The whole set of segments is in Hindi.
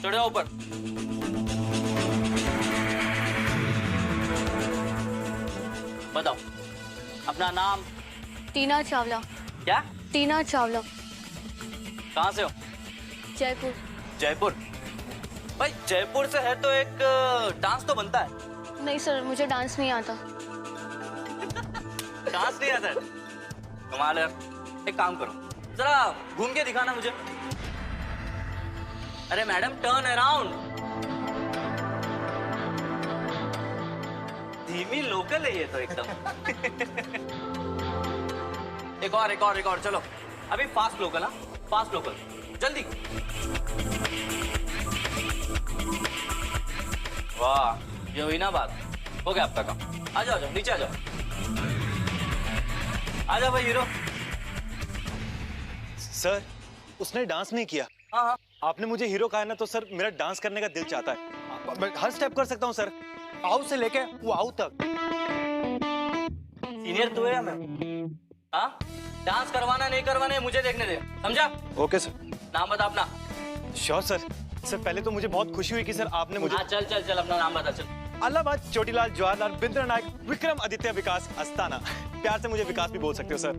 चढ़ जाओ ऊपर। बताओ अपना नाम। टीना चावला। क्या? टीना चावला। कहाँ से हो? जयपुर। जयपुर? भाई जयपुर से है तो एक डांस तो बनता है। नहीं सर, मुझे डांस नहीं आता। डांस नहीं आता है? कमाल है। एक काम करो, जरा घूम के दिखाना मुझे। अरे मैडम टर्न अराउंड। धीमी लोकल है ये तो एकदम। एक और चलो। अभी फास्ट लोकल। हाँ फास्ट लोकल, जल्दी। वाह, ये हुई ना बात। हो गया आपका काम। आ जाओ नीचे आ जाओ। आ जाओ भाई हीरो। सर उसने डांस नहीं किया। हाँ। आपने मुझे हीरो कहा है ना, तो सर मेरा डांस करने का दिल चाहता है। मैं हर स्टेप कर सकता हूँ सर, आउ से लेके वो आउ तक। सीनियर तू है मैं। हाँ, डांस करवाना नहीं करवाना है मुझे देखने दे, समझा? Okay sir. नाम बता अपना। Sure sir. सर पहले तो मुझे बहुत खुशी हुई कि सर आपने मुझे। हाँ चल अपना नाम बता चल। अल्लाहाबाद चोटीलाल जवाहरलाल बिंद्र नायक विक्रम आदित्य विकास अस्थाना। प्यार से मुझे विकास भी बोल सकते हो सर।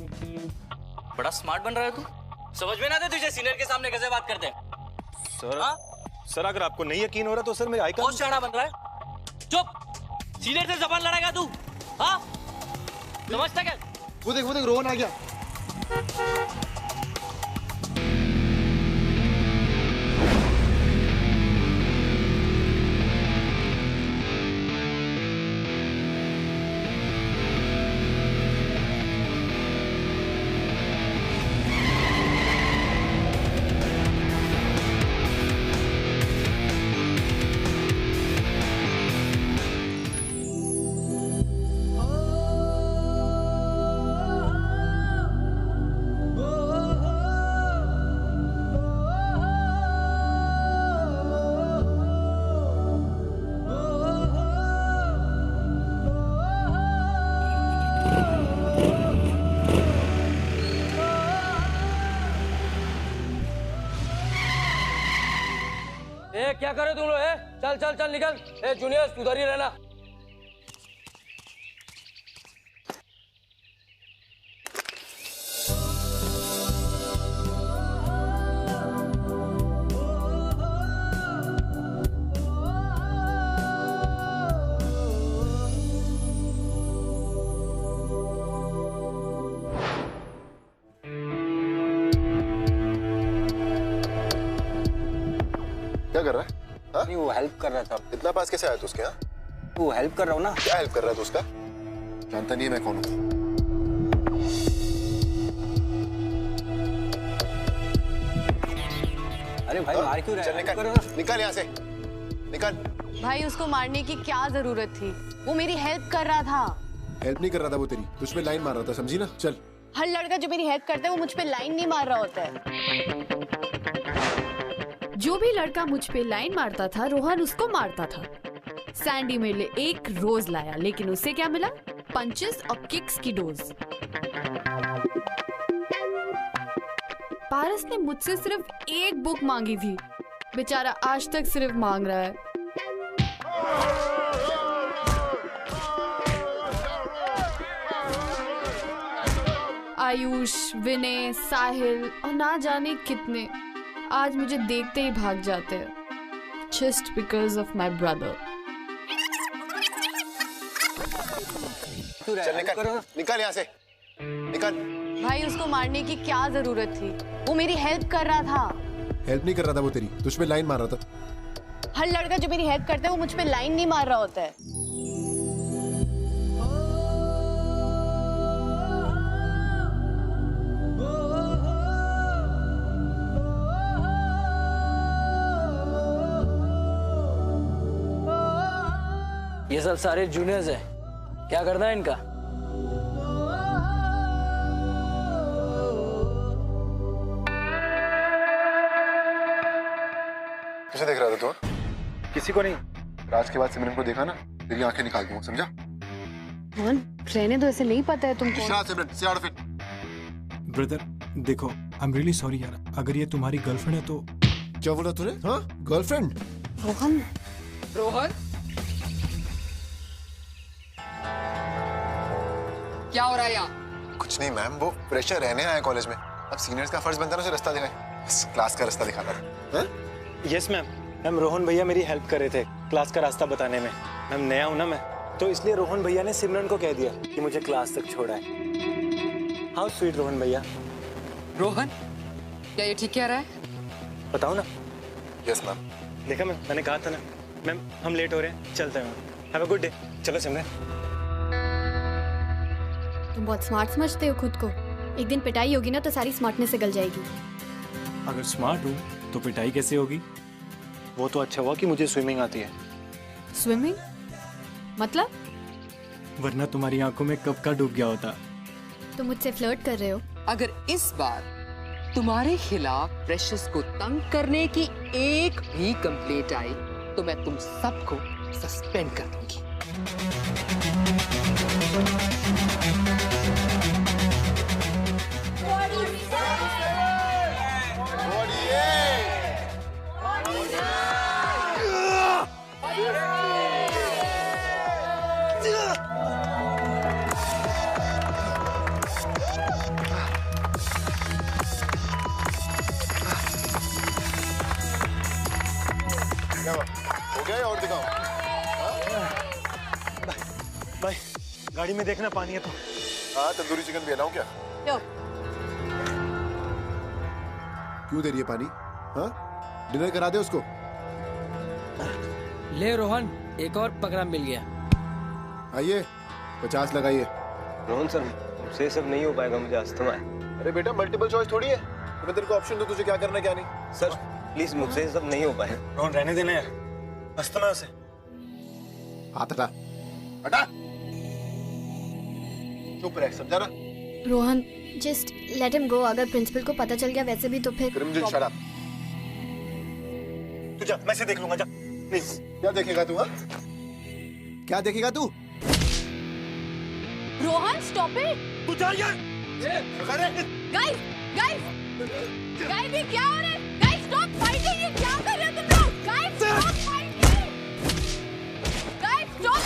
बड़ा स्मार्ट बन रहा है तू। समझ में ना आते तुझे सीनियर के सामने कैसे बात करते हैं? सर हाँ? सर अगर आपको नहीं यकीन हो रहा तो सर मेरे आइकन। बहुत शाना बन रहा है। चुप, सीनियर से जबान लड़ाएगा तू? हाँ समझता क्या? वो देख रोहन आ गया। क्या करे तुम लोग? चल निकल। जूनियर उधर ही रहना। क्या कर रहा है? नहीं वो हेल्प कर रहा था। इतना पास कैसे आया तू उसके? यहाँ वो हेल्प कर रहा हूँ ना। क्या हेल्प कर रहा है तू उसका? जानता नहीं है मैं कौन हूँ। अरे भाई मार क्यों रहा है? निकल यहाँ से, निकल। भाई उसको मारने की क्या जरूरत थी? वो मेरी हेल्प कर रहा था। हेल्प नहीं कर रहा था वो, तेरी तुझ पे लाइन मार रहा था, समझी ना? चल। हर लड़का जो मेरी हेल्प करता है वो मुझ पे लाइन नहीं मार रहा होता है। जो भी लड़का मुझ पे लाइन मारता था रोहन उसको मारता था। सैंडी मेरे लिए एक रोज लाया, लेकिन उससे क्या मिला? पंचेस और किक्स की डोज। पारस ने मुझसे सिर्फ एक बुक मांगी थी, बेचारा आज तक सिर्फ मांग रहा है। आयुष, विनय, साहिल और ना जाने कितने आज मुझे देखते ही भाग जाते हैं, just because of my brother. चल निकल यहाँ से, निकल। भाई उसको मारने की क्या जरूरत थी? वो मेरी हेल्प कर रहा था। हेल्प नहीं कर रहा था वो, तेरी तुझ पे लाइन मार रहा था। हर लड़का जो मेरी हेल्प करता है वो मुझ पे लाइन नहीं मार रहा होता है। ये सब सारे जूनियर्स हैं। क्या करना है इनका? किसे देख रहा था तू? किसी को नहीं। राज के बाद सिमरन को देखा ना, तेरी आंखें निकाल दूंगा, समझा? मोहन रहने दो, ऐसे नहीं पता है तुमको। सिमरन ब्रदर देखो, आई एम रियली सॉरी यार, अगर ये तुम्हारी गर्लफ्रेंड है तो क्या बोला तूने? हाँ, गर्लफ्रेंड? रोहन, रोहन, क्या हो रहा है यहाँ? कुछ नहीं मैम, वो प्रेशर रहने आया कॉलेज में। अब सीनियर्स का फर्ज बनता है ना उसे रास्ता दिखाए। क्लास का रास्ता दिखाता था। Yes ma'am. मैम रोहन भैया मेरी हेल्प कर रहे थे क्लास का रास्ता बताने में। मैम नया हूं ना मैं, तो इसलिए रोहन भैया ने सिमरन को कह दिया कि मुझे क्लास तक छोड़ा है। हाउ स्वीट रोहन भैया। रोहन, क्या ये ठीक कह रहा है? बताओ ना। Yes ma'am. देखा मैंने कहा था ना। मैम हम लेट हो रहे हैं, चलते हैं। Have a good day. चलो सिमरन। तुम बहुत स्मार्ट समझते हो खुद को। एक दिन पिटाई होगी ना तो सारी स्मार्टनेस से गल जाएगी। अगर स्मार्ट हूँ तो पिटाई कैसे होगी? वो तो अच्छा हुआ कि मुझे स्विमिंग आती है, स्विमिंग मतलब? वरना तुम्हारी आंखों में कब का डूब गया होता। तुम मुझसे फ्लर्ट कर रहे हो? अगर इस बार तुम्हारे खिलाफ प्रेशस को तंग करने की एक भी कंप्लेंट आई तो मैं तुम सबको सस्पेंड कर दूंगी। हो गया और दिखाओ। भाई गाड़ी में देखना पानी है तो। हाँ, तंदूरी चिकन भी है ना क्या? लो। क्यों दे रही है पानी? हाँ, डिनर करा दे उसको। ले रोहन, एक और पकड़ा मिल गया। आइए, 50 लगाइए। रोहन सर मुझसे सब नहीं हो पाएगा, मुझे अस्थमा है। अरे बेटा, मल्टीपल चॉइस थोड़ी है। तो मैं तेरे को ऑप्शन दूं, तुझे क्या करना क्या नहीं। सर प्लीज मुझसे सब नहीं हो पाए। रोहन रहने देना यार, अस्थमा है उसे। हाथ हटा, हटा। चुप रह, समझा ना? Rohan, just let him go. अगर प्रिंसिपल को पता चल गया वैसे भी तो फिर क्रिमिनल शट अप। तू जा, मैं से देख लूंगा, जा प्लीज। क्या देखेगा तू? हाँ, क्या देखेगा तू? Rohan, stop it. तू जा यार। गाइस, गाइस, गाइस, ये क्या हो रहा है? Guys, stop fighting. ये क्या कर रहे हो तुम लोग? Guys, stop fighting. Guys, stop.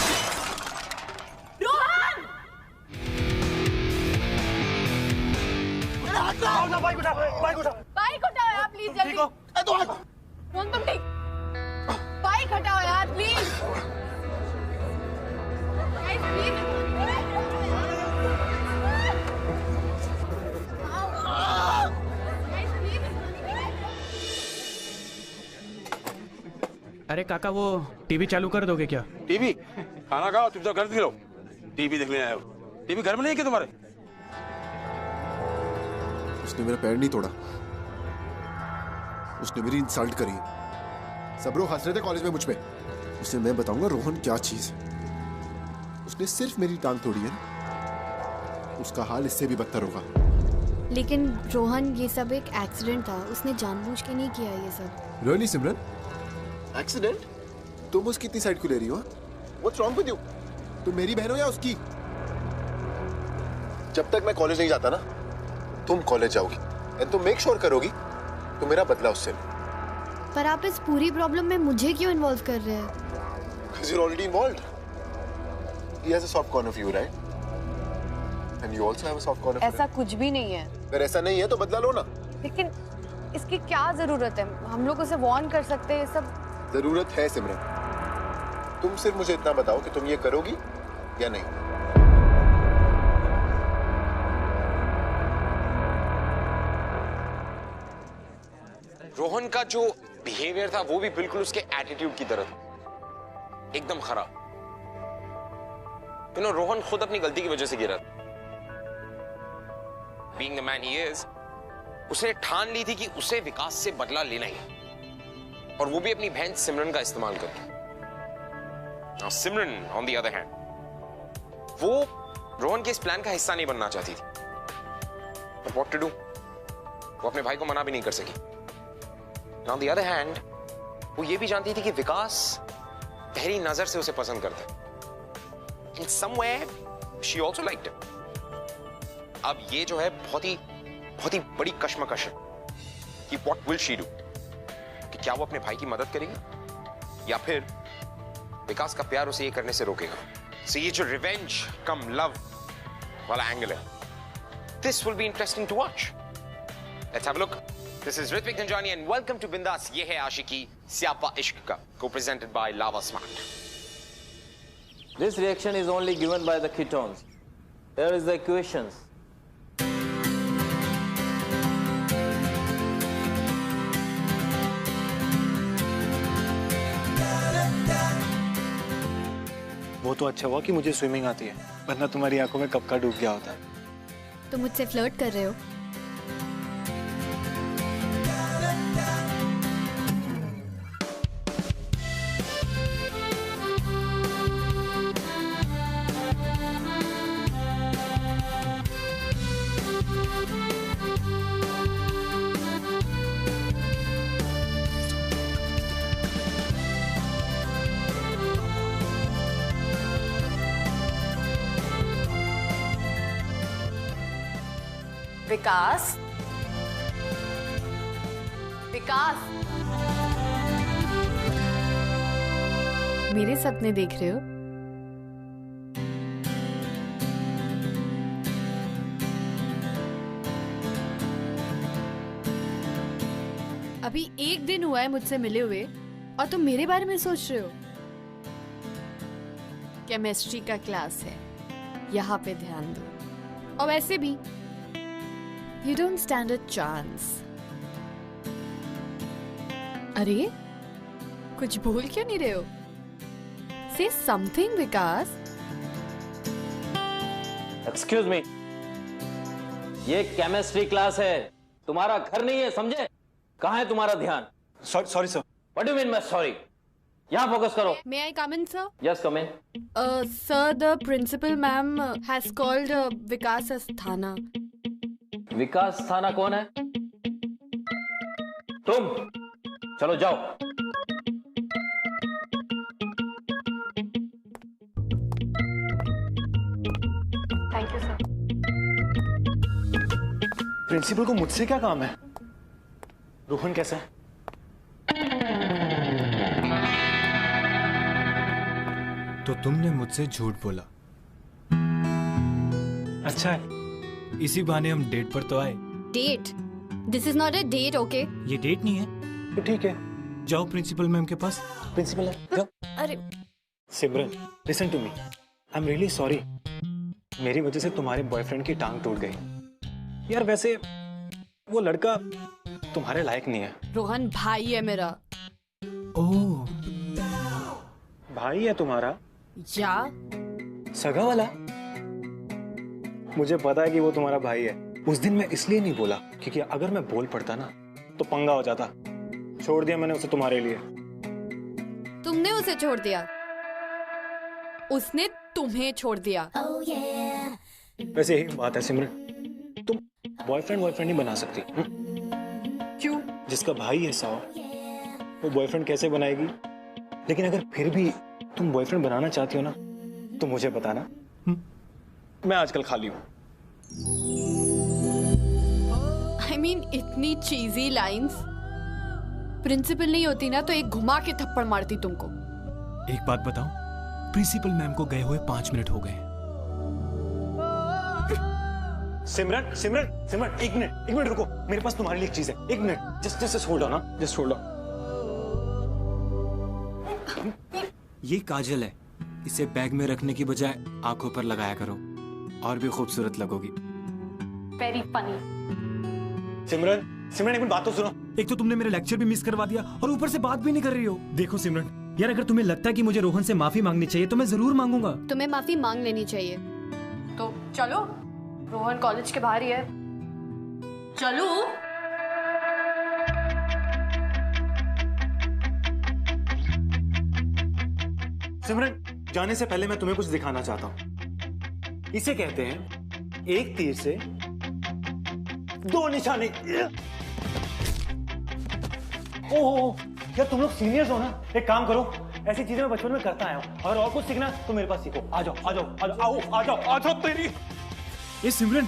Rohan! Bike उठा, बाइक उठा। बाइक हटाओ यार प्लीज, जल्दी। रोहन तुम ठीक? बाइक हटाओ यार प्लीज। Guys please. अरे काका, वो टीवी चालू कर दोगे क्या? टीवी? खाना खाओ, चुपचाप घर निकलो। टीवी देखने आए हो? टीवी घर में नहीं है क्या तुम्हारे? उसने मेरा पैर नहीं तोड़ा, उसने मेरी इंसल्ट करी। सब लोग हंस रहे थे कॉलेज में मुझ पे। उसे मैं बताऊंगा रोहन क्या चीज है। उसने सिर्फ मेरी टांग तोड़ी है, उसका हाल इससे भी बदतर होगा। लेकिन रोहन, ये सब एक एक्सीडेंट था। उसने जानबूझ के नहीं किया ये सब। रियली सिमरन? एक्सीडेंट? तुम उसकी इतनी साइड क्यों ले रही हो? What's wrong with you? तुम मेरी बहन हो या उसकी? जब तक मैं कॉलेज नहीं जाता ना, तुम कॉलेज जाओगी एंड तुम मेक श्योर करोगी तो मेरा बदला उससे ले। पर आप इस पूरी प्रॉब्लम में मुझे क्यों इन्वॉल्व कर रहे हैं? Because you're already involved. He has a soft corner for you, right? And you also have a soft corner for ऐसा him. कुछ भी नहीं है। अगर ऐसा नहीं है तो बदला लो ना। लेकिन इसकी क्या जरूरत है? हम लोग उसे वार्न कर सकते हैं। ये सब जरूरत है सिमरन। तुम सिर्फ मुझे इतना बताओ कि तुम ये करोगी या नहीं। रोहन का जो बिहेवियर था वो भी बिल्कुल उसके एटीट्यूड की तरह था, एकदम खराब। रोहन खुद अपनी गलती की वजह से गिरा। Being the man he is, उसने ठान ली थी कि उसे विकास से बदला लेना ही, और वो भी अपनी बहन सिमरन का इस्तेमाल करके। Now, Simran on the other hand, वो रोहन के इस प्लान का हिस्सा नहीं बनना चाहती थी। But what to do? वो अपने भाई को मना भी नहीं कर सकी। On the other hand, वो ये भी जानती थी कि विकास पहली नजर से उसे पसंद करता है। In somewhere, she also liked him. अब ये जो है बहुत ही बड़ी कश्मकश है कि what will she do? कि क्या वो अपने भाई की मदद करेगी या फिर विकास का प्यार उसे ये करने से रोकेगा? So ये जो रिवेंज कम लव वाला एंगल है, this will be interesting to watch. Let's have a look. This is Ritvik Dhanjani and welcome to Bindas Ye Hai Aashiki Siyapa Ishq Ka, co-presented by Lava Smart. This reaction is only given by the ketones. Here is the equations. वो तो अच्छा हुआ कि मुझे स्विमिंग आती है, वरना तुम्हारी आंखों में कब का डूब गया होता। तुम मुझसे फ्लर्ट कर रहे हो? विकास, विकास, मेरे सपने देख रहे हो? अभी एक दिन हुआ है मुझसे मिले हुए और तुम मेरे बारे में सोच रहे हो? केमिस्ट्री का क्लास है, यहाँ पे ध्यान दो। और वैसे भी You don't stand a chance. अरे कुछ बोल क्यों नहीं रहे हो? Say something, विकास। Excuse me. ये केमिस्ट्री क्लास है, तुम्हारा घर नहीं है, समझे? कहाँ है तुम्हारा ध्यान? Sorry sir. What do you mean by sorry? यहाँ फोकस करो। May I come in, sir? Yes, come in. Sir, the principal ma'am has called Vikas Asthana. विकास थाना कौन है? तुम चलो जाओ। Thank you, sir. प्रिंसिपल को मुझसे क्या काम है? रोहन कैसा है? तो तुमने मुझसे झूठ बोला। अच्छा है, इसी बहाने हम डेट पर तो आए। Date? This is not a date, okay? ये डेट नहीं है। तो ठीक है, जाओ प्रिंसिपल मैम के पास। प्रिंसिपल है, जाओ। अरे Simran, listen to me, I am really sorry. मेरी वजह से तुम्हारे बॉयफ्रेंड की टांग टूट गई। यार वैसे वो लड़का तुम्हारे लायक नहीं है। रोहन भाई है मेरा। ओह, भाई है तुम्हारा? या सगा वाला? मुझे पता है कि वो तुम्हारा भाई है। उस दिन मैं इसलिए नहीं बोला क्योंकि अगर मैं बोल पड़ता ना तो पंगा हो जाता। छोड़ दिया मैंने उसे तुम्हारे लिए। तुमने उसे छोड़ दिया, उसने तुम्हें छोड़ दिया। वैसे यही बात है सिमरन, तुम बॉयफ्रेंड नहीं बना सकती। क्यों? जिसका भाई है 100, वो बॉयफ्रेंड कैसे बनाएगी? लेकिन अगर फिर भी तुम बॉयफ्रेंड बनाना चाहती हो ना तो मुझे बताना। मैं आजकल खाली हूँ। I mean, इतनी चीजी लाइंस प्रिंसिपल नहीं होती ना तो एक घुमा के थप्पड़ मारती तुमको। एक बात बताऊं, प्रिंसिपल मैम को गए हुए 5 मिनट हो गए। सिमरन, एक मिनट रुको, मेरे पास तुम्हारे लिए एक चीज है। एक मिनट, जस्ट होल्ड ऑन ना, जस्ट होल्ड ऑन। ये काजल है, इसे बैग में रखने की बजाय आंखों पर लगाया करो, और भी खूबसूरत लगोगी। Very funny. सिमरन एक मिनट बात तो सुनो। एक तो तुमने मेरे लेक्चर भी मिस करवा दिया और ऊपर से बात भी नहीं कर रही हो। देखो सिमरन, यार अगर तुम्हें लगता है कि मुझे रोहन से माफी मांगनी चाहिए तो मैं जरूर मांगूंगा। तुम्हें माफी मांग लेनी चाहिए। तो चलो, रोहन कॉलेज के बाहर ही है, चलो। सिमरन, जाने से पहले मैं तुम्हें कुछ दिखाना चाहता हूँ। इसे कहते हैं एक तीर से 2 निशाने। ओह यार, तुम लोग सीनियर्स हो ना, एक काम करो, ऐसी चीजें मैं बचपन में करता आया हूँ। अगर और कुछ सीखना तो मेरे पास सीखो। आ जाओ तेरी। ये सिमरन,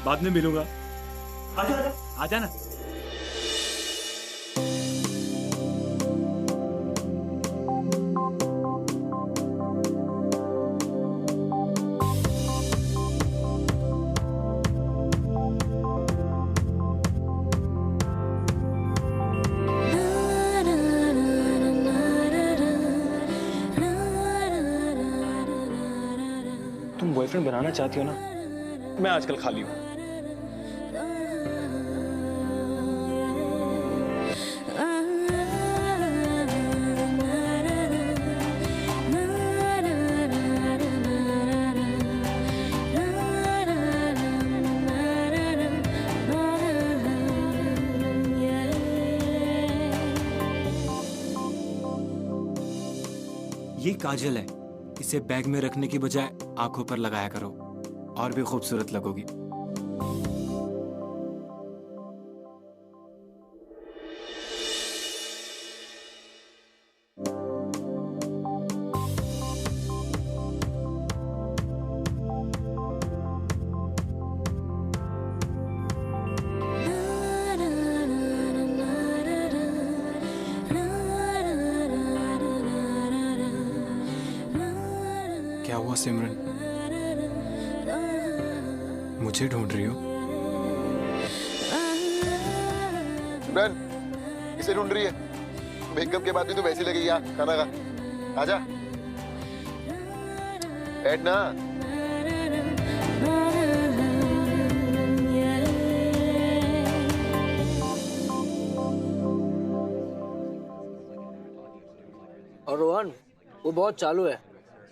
बाद में मिलूंगा। आ जाना। आ जाना। तुम बॉयफ्रेंड बनाना चाहती हो ना, मैं आजकल खाली हूँ। ये काजल है, इसे बैग में रखने की बजाय आंखों पर लगाया करो और भी खूबसूरत लगोगी। क्या हुआ सिमरन, मुझे ढूंढ रही हो? सिमरन, इसे ढूंढ रही है? मेकअप के बाद भी तो वैसी लगेगी यार। खाना खा, आजा बैठ ना। और रोहन वो बहुत चालू है,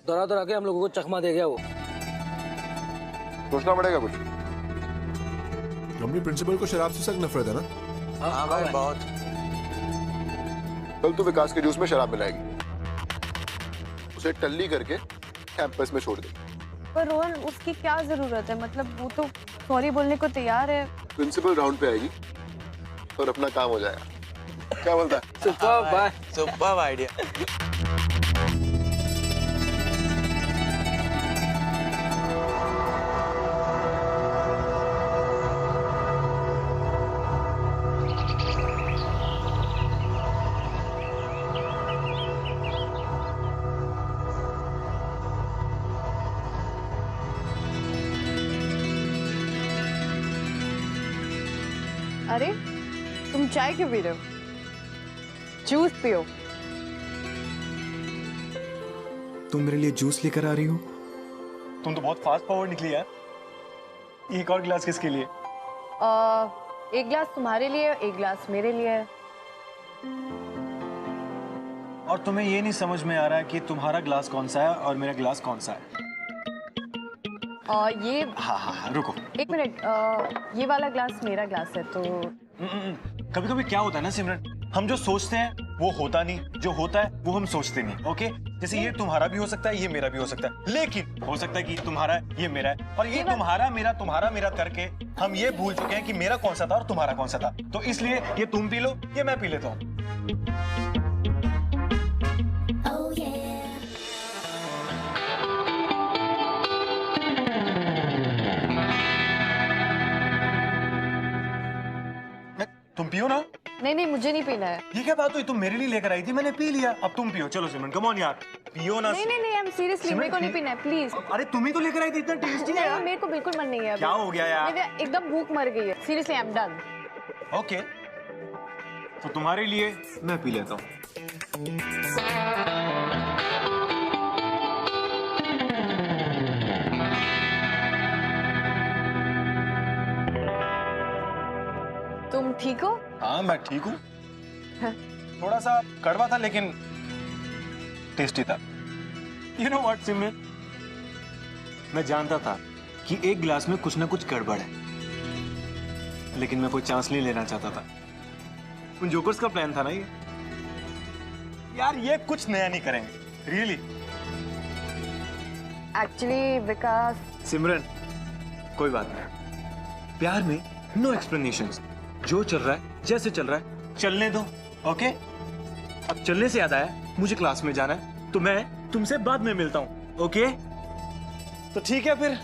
दौरा के हम लोगों को चकमा दे गया वो। सोचना पड़ेगा कुछ। अपनी प्रिंसिपल को शराब से सख्त नफरत है ना? हाँ भाई बहुत। कल तो विकास के जूस में शराब मिलाएगी, उसे टल्ली करके कैंपस में छोड़ दे। पर रोहन उसकी क्या जरूरत है, मतलब वो तो सॉरी बोलने को तैयार है। प्रिंसिपल राउंड पे आएगी और अपना काम हो जाएगा। क्या बोलता है? Super bye, super idea. अरे तुम चाय क्यों पी रहे हो? जूस पियो। तुम मेरे लिए जूस लेकर आ रही हो? तुम तो बहुत फास्ट फॉरवर्ड निकली यार। एक और गिलास किसके लिए? एक गिलास तुम्हारे लिए, एक गिलास मेरे लिए। और तुम्हें ये नहीं समझ में आ रहा है कि तुम्हारा गिलास कौन सा है और मेरा गिलास कौन सा है? ये हाँ, रुको एक मिनट। ये वाला ग्लास मेरा ग्लास है तो कभी कभी क्या होता है ना सिमरन, हम जो सोचते हैं वो होता नहीं, जो होता है वो हम सोचते नहीं। ओके, जैसे ये तुम्हारा भी हो सकता है, ये मेरा भी हो सकता है, लेकिन हो सकता है कि तुम्हारा है, ये मेरा है, और ये तुम्हारा मेरा करके हम ये भूल चुके हैं कि मेरा कौन सा था और तुम्हारा कौन सा था। तो इसलिए ये तुम पी लो, ये मैं पी लेता हूँ। तुम पियो ना। नहीं, मुझे नहीं पीना है। ये क्या बात हुई? तुम मेरे लिए लेकर आई थी, मैंने पी लिया, अब तुम पियो। चलो सिमरन, कम ऑन यार, पियो ना। नहीं, आई एम सीरियसली, मेरे को नहीं पीना है, प्लीज। अरे तुम ही तो लेकर आई थी, इतना टेस्टी है यार। मेरे को बिल्कुल मन नहीं है। क्या हो गया यार? मेरे एकदम भूख मर गई है, seriously I am done. Okay, तो तुम्हारे लिए मैं पी लेता हूँ। तुम ठीक हो? हाँ मैं ठीक हूँ। थोड़ा सा कड़वा था लेकिन टेस्टी था। यू नो व्हाट सिमरन, मैं जानता था कि एक गिलास में कुछ ना कुछ गड़बड़ है, लेकिन मैं कोई चांस नहीं लेना चाहता था। उन जोकर्स का प्लान था ना ये। यार ये कुछ नया नहीं करेंगे, रियली। एक्चुअली विकास। सिमरन कोई बात नहीं, प्यार में नो एक्सप्लेनेशंस। जो चल रहा है, जैसे चल रहा है, चलने दो। ओके, अब चलने से याद आया, मुझे क्लास में जाना है, तो मैं तुमसे बाद में मिलता हूं। ओके, तो ठीक है फिर,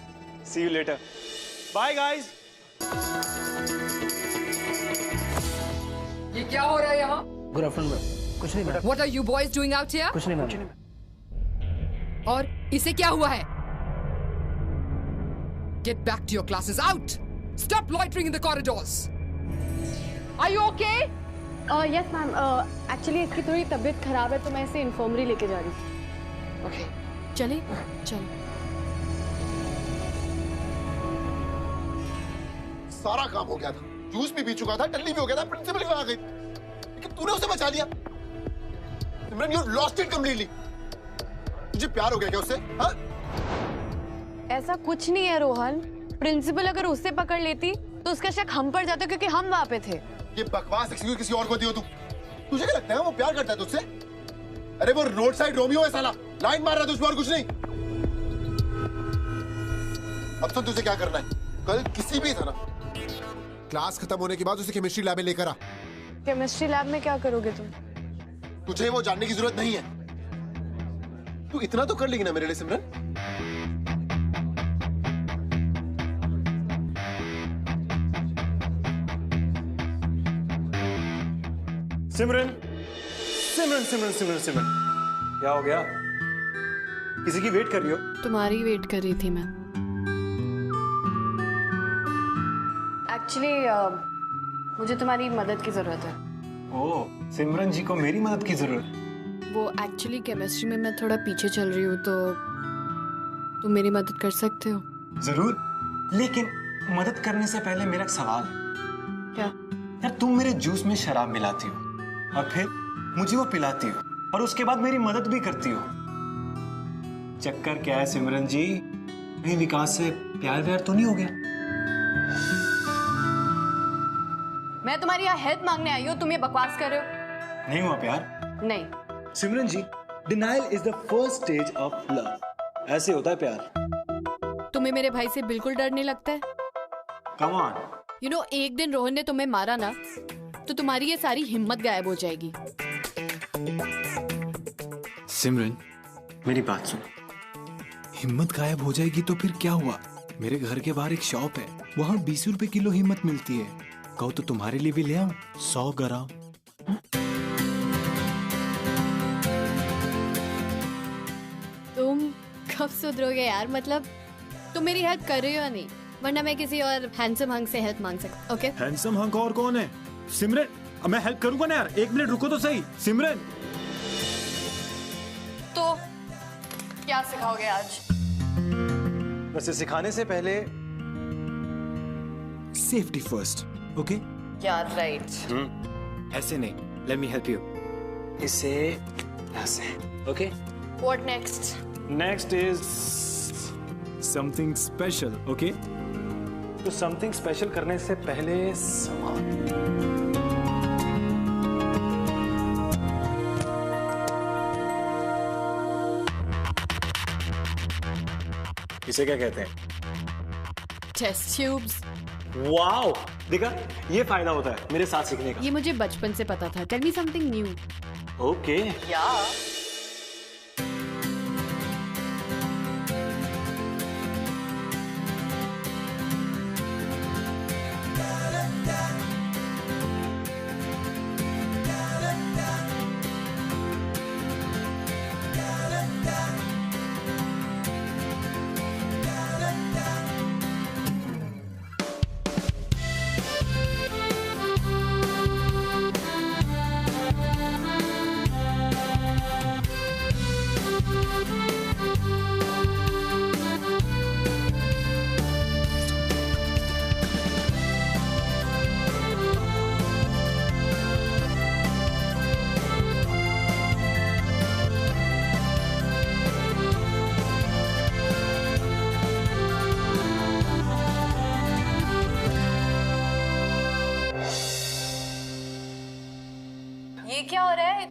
सी यू लेटर, बाय गाइस। ये क्या हो रहा है यहाँ? Good afternoon. कुछ नहीं madam. What are you boys doing out here? कुछ नहीं मैडम। और इसे क्या हुआ है? Get back to your classes. Out! Stop loitering in the corridors. Are you okay? Yes ma'am, actually इसकी थोड़ी तबीयत खराब है तो मैं इसे इन्फर्मरी लेके जा रही हूँ। Okay. चले चल। सारा काम हो गया था, जूस भी पी चुका था, टल्ली भी हो गया था, प्रिंसिपल भी आ गई, लेकिन तूने उसे बचा लिया। सिमरन, यू लॉस्ट इट कंप्लीटली। तुझे प्यार हो गया क्या उससे? हाँ? ऐसा कुछ नहीं है रोहन। प्रिंसिपल अगर उससे पकड़ लेती तो उसका शक हम पर जाता क्योंकि हम वहां पे थे। ये बकवास एक्सक्यूज किसी और को दियो तू। तुझे क्या लगता है वो प्यार करता है तुझसे? अरे वो रोड साइड रोमियो है साला, लाइन मार रहा है तुझ पर और कुछ नहीं। अब तो तुझे क्या करना है, कल किसी भी तरह क्लास खत्म होने के बाद उसे केमिस्ट्री लैब में लेकर आ। केमिस्ट्री लैब में क्या करोगे तुम? तुझे वो जानने की जरूरत नहीं है। तू इतना तो कर लेगी ना मेरे लिए सिमरन? सिमरन सिमरन सिमरन सिमरन सिमरन, क्या हो गया? किसी की वेट कर रही हो? तुम्हारी वेट कर रही थी मैं। एक्चुअली मुझे तुम्हारी मदद की जरूरत है। ओह, सिमरन जी को मेरी मदद की जरूरत? वो एक्चुअली केमिस्ट्री में मैं थोड़ा पीछे चल रही हूँ, तो तुम मेरी मदद कर सकते हो? जरूर, लेकिन मदद करने से पहले मेरा एक सवाल है। क्या? यार, तुम मेरे जूस में शराब मिलाती हो और फिर मुझे वो पिलाती हो और उसके बाद मेरी मदद भी करती हो। चक्कर क्या है सिमरन जी? कहीं विकास से प्यार व्यार तो नहीं हो गया? मैं तुम्हारी यहाँ हेल्प मांगने आई हूँ, तुम ये बकवास कर रहे हो। नहीं हुआ प्यार? नहीं। Simran ji, denial is the first stage of love. ऐसे होता है प्यार। तुम्हें मेरे भाई से बिल्कुल डर नहीं लगता है? Come on. यू नो, एक दिन रोहन ने तुम्हें मारा ना, तो तुम्हारी ये सारी हिम्मत गायब हो जाएगी। सिमरन, मेरी बात सुन। हिम्मत गायब हो जाएगी तो फिर क्या हुआ? मेरे घर के बाहर एक शॉप है, वहाँ 20 रुपए किलो हिम्मत मिलती है। कहो तो तुम्हारे लिए भी ले आऊं 100 ग्राम। तुम कब सुधरोगे यार? मतलब तुम मेरी हेल्प कर रही हो या नहीं? वरना मैं किसी और हैंडसम हंक से हेल्प मांग सकती। ओके? हैंडसम हंक और कौन है? सिमरन, अब मैं हेल्प करूंगा ना यार, 1 मिनट रुको तो सही। सिमरन, तो क्या सिखाओगे आज? वैसे सिखाने से पहले सेफ्टी फर्स्ट, ओके? या राइट। ऐसे नहीं, लेट मी हेल्प यू। इसे ऐसे, okay? What next? Next is something special, okay? तो समथिंग स्पेशल करने से पहले इसे क्या कहते हैं? Test tubes. वाओ, देखा, ये फायदा होता है मेरे साथ सीखने का। ये मुझे बचपन से पता था। Tell me something new. Okay. या ये क्या हो रहा है?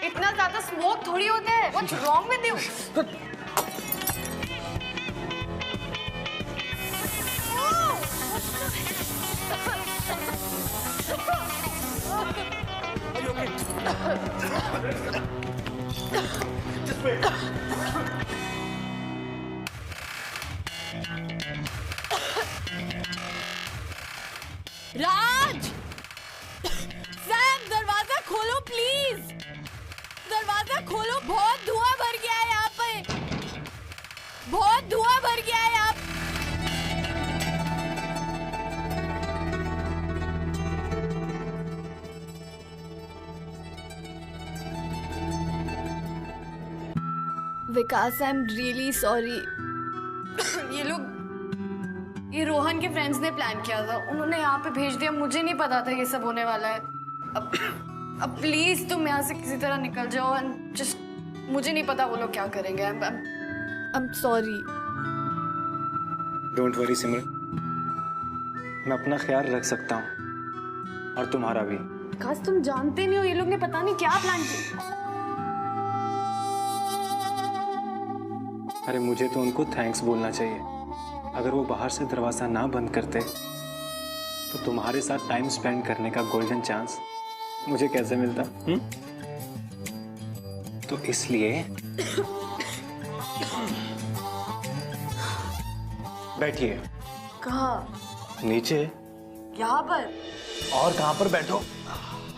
इतना ज्यादा स्मोक थोड़ी होता है। What's wrong with you? Raj! Sam, दरवाजा खोलो प्लीज। दरवाजा खोलो, बहुत धुआं भर गया है यहाँ पे। बहुत धुआं भर गया है यहाँ पे। विकास, आई एम रियली सॉरी। ये लोग ये रोहन के फ्रेंड्स ने प्लान किया था, उन्होंने यहाँ पे भेज दिया, मुझे नहीं पता था ये सब होने वाला है। अब प्लीज तुम यहाँ से किसी तरह निकल जाओ एंड जस्ट, मुझे नहीं पता वो लोग क्या करेंगे। I'm sorry। डोंट वरी सिमरन, मैं अपना ख्याल रख सकता हूँ और तुम्हारा भी। खास तुम जानते नहीं हो ये लोग ने पता नहीं क्या प्लान किया। अरे मुझे तो उनको थैंक्स बोलना चाहिए। अगर वो बाहर से दरवाजा ना बंद करते तो तुम्हारे साथ टाइम स्पेंड करने का गोल्डन चांस मुझे कैसे मिलता? तो इसलिए बैठिए। कहाँ? नीचे। यहाँ पर? और कहाँ पर बैठो?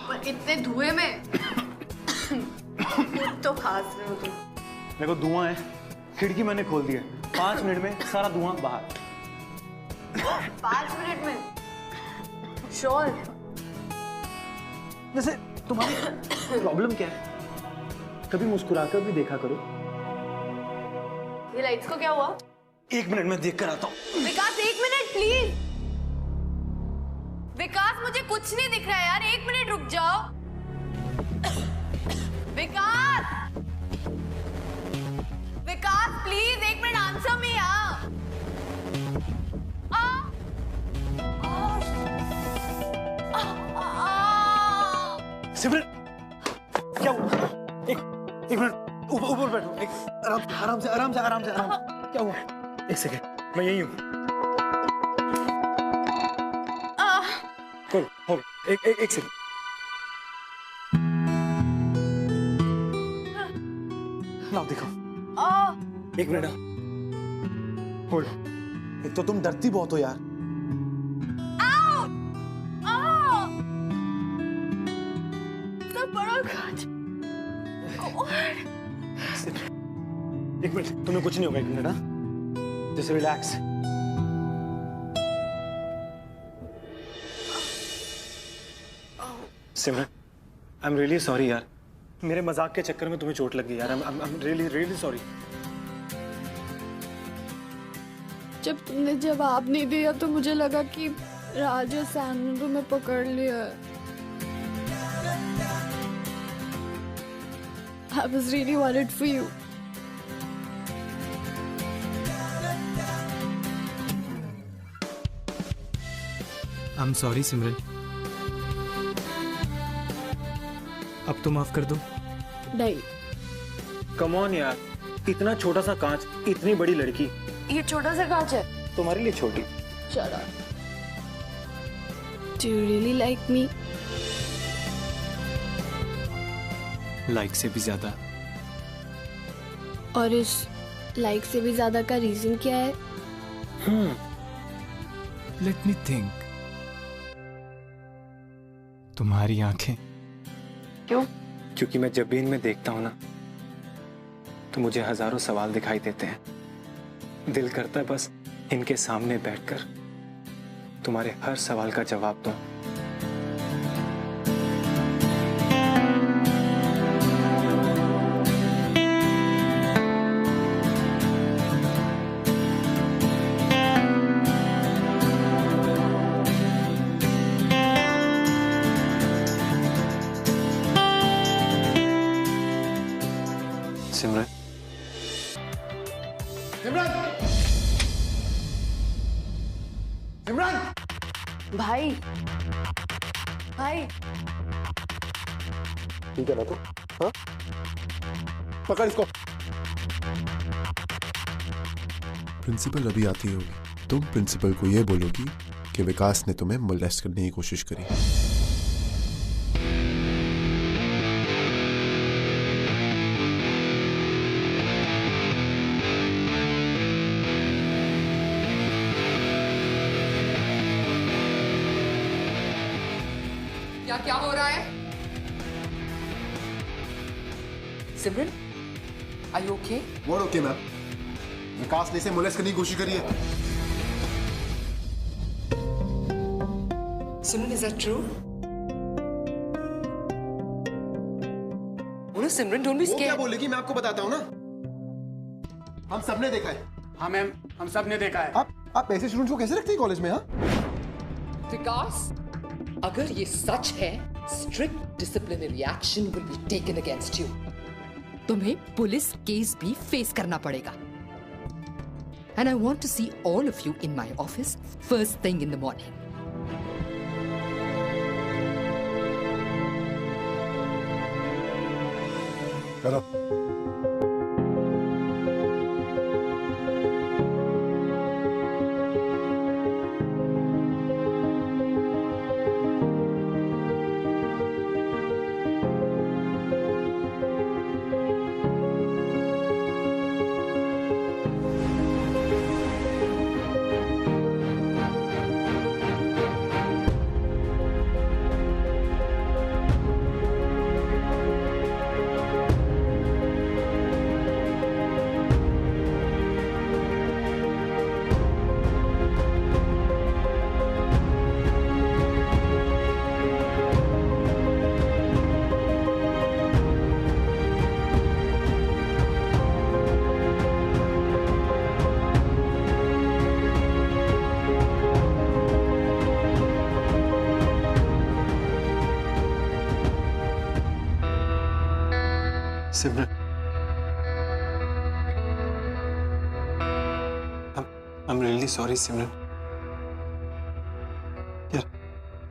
पर इतने धुएं में तो खास रहे हो तुम। देखो धुआं है, खिड़की मैंने खोल दी है, 5 मिनट में सारा धुआं बाहर। 5 मिनट में? श्योर? वैसे तुम्हारी प्रॉब्लम क्या है? कभी मुस्कुराकर भी देखा करो। ये लाइट्स को क्या हुआ? 1 मिनट में देख कर आता हूँ। विकास 1 मिनट प्लीज। विकास मुझे कुछ नहीं दिख रहा है यार, 1 मिनट रुक जाओ। विकास, विकास प्लीज 1 मिनट आंसर मी यार। सिमरन क्या हुआ? एक मिनट ऊपर बैठो। आराम से। क्या हुआ? 1 सेकेंड, मैं यही हूँ। हो गया। एक सेकेंड। नाम दिखाओ। 1 मिनट होल्ड। एक तो तुम डरती बहुत हो यार। बड़ा कांच। 1 मिनट, तुम्हें कुछ नहीं होगा। 1 मिनट, हाँ, जैसे relax. Simran, I am really sorry यार, मेरे मजाक के चक्कर में तुम्हें चोट लग गई यार। आई एम रियली सॉरी। जब तुमने जवाब नहीं दिया तो मुझे लगा कि राज और सैम ने तुम्हें पकड़ लिया है। I was really worried for you. I'm sorry सिमरन। अब तो माफ कर दो। नहीं। कम ऑन यार, इतना छोटा सा कांच, इतनी बड़ी लड़की। ये छोटा सा कांच है तुम्हारे लिए छोटी। चलो। Do you really like me? Like से भी ज्यादा। और इस लाइक से भी ज्यादा का रीजन क्या है? Let me think. तुम्हारी आंखें। क्यों? क्योंकि मैं जब भी इनमें देखता हूं ना तो मुझे हजारों सवाल दिखाई देते हैं। दिल करता है बस इनके सामने बैठकर तुम्हारे हर सवाल का जवाब दूं। सिमरन, भाई ठीक है ना तो? हाँ? पकड़ इसको। प्रिंसिपल अभी आती होगी। तुम प्रिंसिपल को ये बोलोगी कि विकास ने तुम्हें मोलेस्ट करने की कोशिश करी। क्या हो रहा है? सिमरन, are you okay? वो ओके मैम। विकास ने इसे मोलेस्ट करने की कोशिश करी है। सिमरन, is that true? बोलो सिमरन, don't be वो क्या scared. बोलेगी, मैं आपको बताता हूँ ना। हम सबने देखा है। हाँ मैम, हम सब ने देखा है। आप ऐसे स्टूडेंट्स को कैसे रखते हैं कॉलेज में? हाँ, विकास, अगर ये सच है, strict disciplinary action will be taken against you. तुम्हें पुलिस केस भी फेस करना पड़ेगा। And I want to see all of you in my office first thing in the morning. चलो। सिमरन, I'm really sorry सिमरन। यार,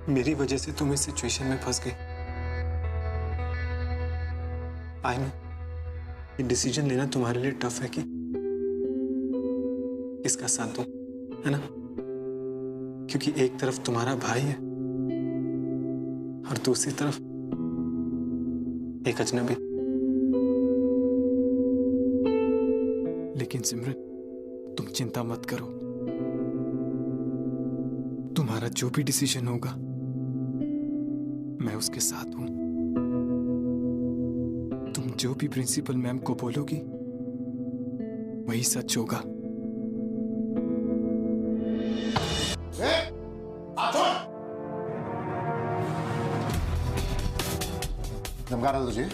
मेरी वजह से तुम इस सिचुएशन में फंस गई। आई नो ये डिसीजन लेना तुम्हारे लिए टफ है कि किसका साथ दूं, है ना? क्योंकि एक तरफ तुम्हारा भाई है और दूसरी तरफ एक अजनबी। लेकिन सिमरन, तुम चिंता मत करो। तुम्हारा जो भी डिसीजन होगा, मैं उसके साथ हूं। तुम जो भी प्रिंसिपल मैम को बोलोगी, वही सच होगा। धमका रहा था तुझे?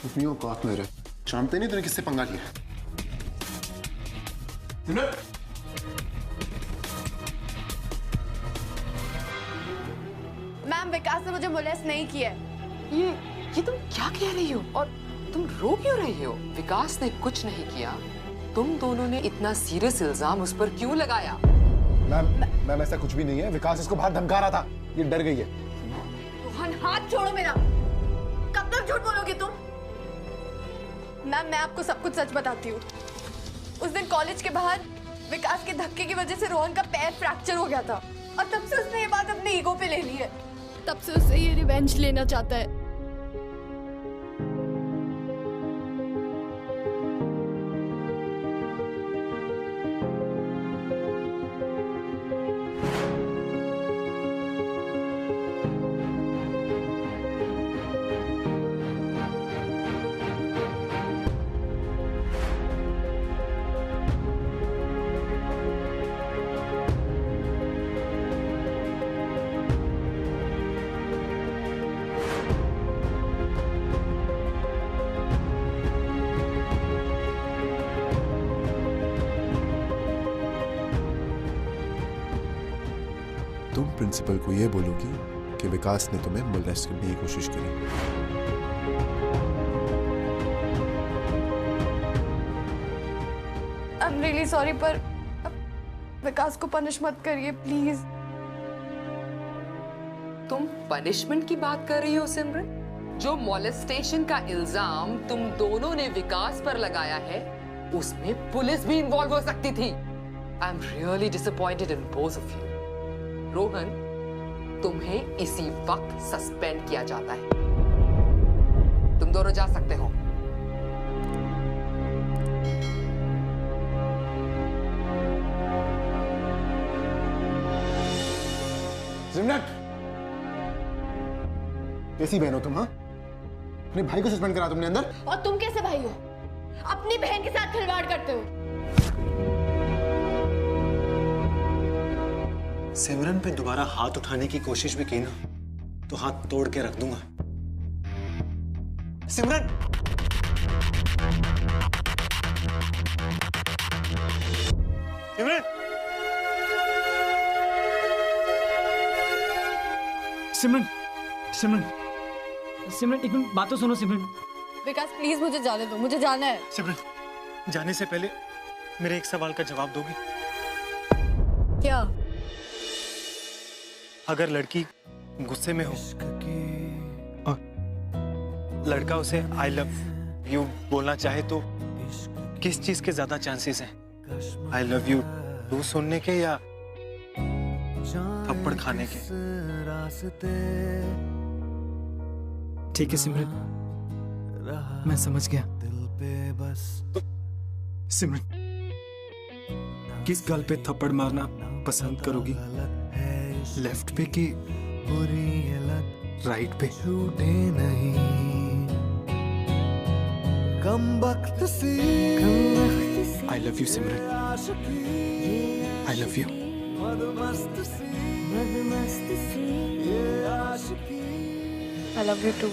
अपनी औकात में रह। जानते नहीं तूने किससे पंगा लिया? मैम, विकास ने मुझे मोलेस्ट नहीं किया। ये तुम क्या कह रही हो? और तुम रो क्यों रही हो? विकास ने कुछ नहीं किया। तुम दोनों ने इतना सीरियस इल्जाम उस पर क्यों लगाया? मैम ऐसा कुछ भी नहीं है। विकास इसको बाहर धमका रहा था, ये डर गई है। रोहन, हाथ छोड़ो मेरा। कब तक झूठ बोलोगे तुम? मैम, मैं आपको सब कुछ सच बताती हूँ। उस दिन कॉलेज के बाहर विकास के धक्के की वजह से रोहन का पैर फ्रैक्चर हो गया था और तब से उसने ये बात अपने ईगो पे ले ली है। तब से उससे ये रिवेंज लेना चाहता है। तुम प्रिंसिपल को ये बोलोगी कि विकास ने तुम्हें मोलेस्ट करने की कोशिश करी। आई एम रियली सॉरी, पर विकास को पनिश मत करिए प्लीज। तुम पनिशमेंट की बात कर रही हो सिमरन? जो मोलेस्टेशन का इल्जाम तुम दोनों ने विकास पर लगाया है, उसमें पुलिस भी इन्वॉल्व हो सकती थी। आई am really disappointed in both of you. Rohan, तुम्हें इसी वक्त सस्पेंड किया जाता है। तुम दोनों जा सकते हो। सिमरन, कैसी बहन हो तुम? हाँ, अपने भाई को सस्पेंड करा तुमने अंदर। और तुम कैसे भाई हो? अपनी बहन के साथ खिलवाड़ करते हो। सिमरन पे दोबारा हाथ उठाने की कोशिश भी की ना, तो हाथ तोड़ के रख दूंगा। सिमरन! सिमरन सिमरन सिमरन एक मिनट बात तो सुनो सिमरन। विकास प्लीज मुझे जाने दो, मुझे जाना है। सिमरन जाने से पहले मेरे एक सवाल का जवाब दोगी? क्या? अगर लड़की गुस्से में हो और लड़का उसे आई लव यू बोलना चाहे तो किस चीज के ज्यादा चांसेस हैं? आई लव यू टू सुनने के या थप्पड़ खाने के? ठीक है सिमरन, मैं समझ गया। सिमरन किस गाल पे थप्पड़ मारना पसंद करोगी, लेफ्ट पे कि राइट पे? I love you Simran, I love you. I love you too.